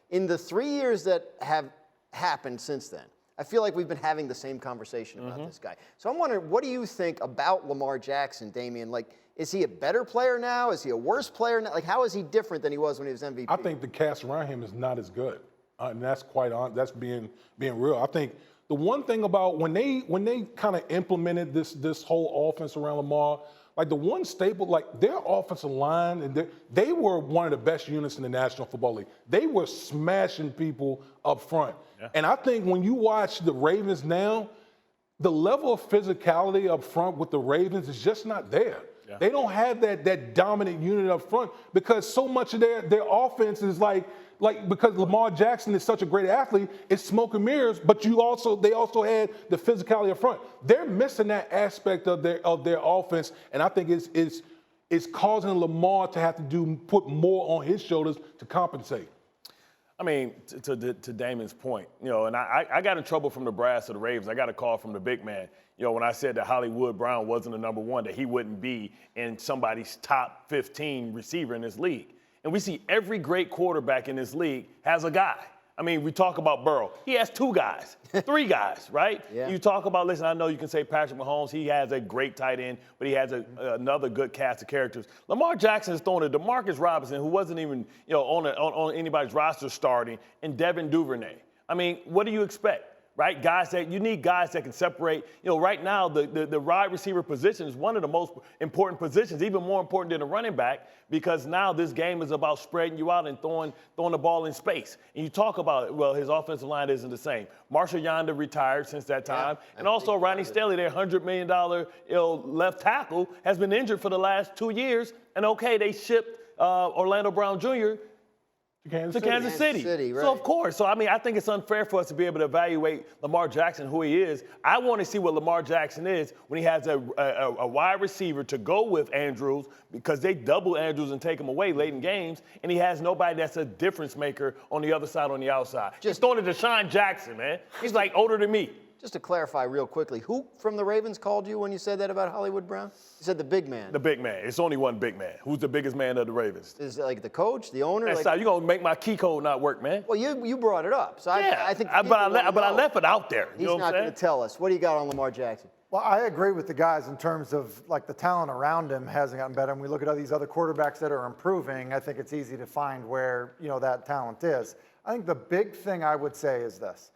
In the 3 years that have happened since then, I feel like we've been having the same conversation about this guy. So I'm wondering, what do you think about Lamar Jackson, Damian? Like, is he a better player now? Is he a worse player now? Like, how is he different than he was when he was MVP? I think the cast around him is not as good, and that's quite honest. That's being real. I think the one thing about when they kind of implemented this whole offense around Lamar, like the one staple, like their offensive line, and they were one of the best units in the National Football League. They were smashing people up front. Yeah. And I think when you watch the Ravens now, the level of physicality up front with the Ravens is just not there. Yeah. They don't have that dominant unit up front because so much of their offense is like because Lamar Jackson is such a great athlete, it's smoke and mirrors, but they also had the physicality up front. They're missing that aspect of their offense, and I think it's causing Lamar to have to put more on his shoulders to compensate. I mean, to Damon's point, and I got in trouble from the brass of the Ravens. I got a call from the big man, when I said that Hollywood Brown wasn't the number one, that he wouldn't be in somebody's top 15 receiver in this league. And we see every great quarterback in this league has a guy. I mean, we talk about Burrow. He has 2 guys, 3 guys, right? Yeah. You talk about, listen, I know you can say Patrick Mahomes, he has a great tight end, but he has another good cast of characters. Lamar Jackson is throwing to DeMarcus Robinson, who wasn't even on anybody's roster starting, and Devin Duvernay. I mean, what do you expect? Right, you need guys that can separate. Right now the wide receiver position is one of the most important positions, even more important than a running back, because now this game is about spreading you out and throwing the ball in space. And you talk about, well, his offensive line isn't the same. Marshall Yonder retired since that time, and also Ronnie Stanley, their $100 million left tackle, has been injured for the last 2 years. And okay, they shipped Orlando Brown Jr. to Kansas City. Right. So, of course. I think it's unfair for us to be able to evaluate Lamar Jackson, who he is. I want to see what Lamar Jackson is when he has a wide receiver to go with Andrews, because they double Andrews and take him away late in games, and he has nobody that's a difference maker on the other side, on the outside. Just throwing to Deshaun Jackson, man. He's like older than me. Just to clarify real quickly, who from the Ravens called you when you said that about Hollywood Brown? You said the big man. The big man. It's only one big man. Who's the biggest man of the Ravens? Is it like the coach, the owner? That's how you're going to make my key code not work, man. Well, you brought it up. So yeah, I think but I left it out there. He's not going to tell us. What do you got on Lamar Jackson? Well, I agree with the guys in terms of like the talent around him hasn't gotten better. And we look at all these other quarterbacks that are improving. I think it's easy to find where that talent is. I think the big thing I would say is this.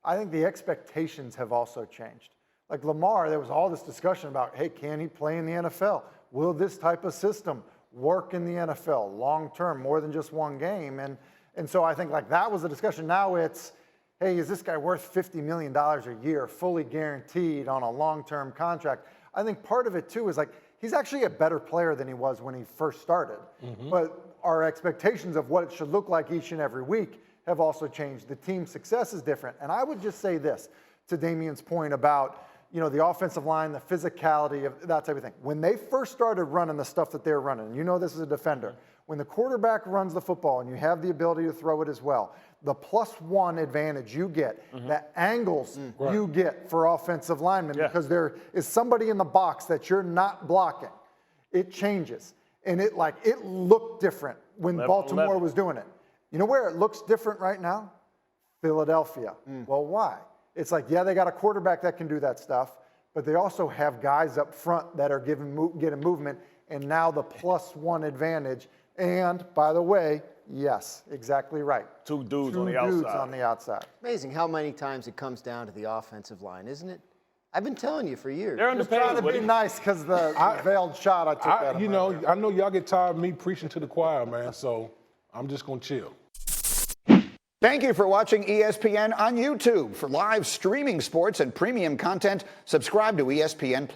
I think the expectations have also changed. Like Lamar, there was all this discussion about, hey, can he play in the NFL? Will this type of system work in the NFL long term, more than just one game? And so I think like that was the discussion. Now it's, hey, is this guy worth $50 million a year, fully guaranteed on a long-term contract? I think part of it too is like he's actually a better player than he was when he first started. Mm-hmm. But our expectations of what it should look like each and every week have also changed. The team's success is different. And I would just say this to Damian's point about, the offensive line, the physicality of that type of thing. When they first started running the stuff that they're running, this is a defender. When the quarterback runs the football and you have the ability to throw it as well, the +1 advantage you get, the angles you get for offensive linemen, because there is somebody in the box that you're not blocking, it changes. And it looked different when Baltimore was doing it. You know where it looks different right now? Philadelphia. Well, why? It's like, yeah, they got a quarterback that can do that stuff, but they also have guys up front that are getting movement, and now the +1 advantage. And, by the way, yes, exactly right. Two dudes on the outside. Amazing how many times it comes down to the offensive line, isn't it? I've been telling you for years. They're underpaid. Trying to be nice because the veiled shot I took out of I know y'all get tired of me preaching to the choir, man, so I'm just going to chill. Thank you for watching ESPN on YouTube. For live streaming sports and premium content, subscribe to ESPN+.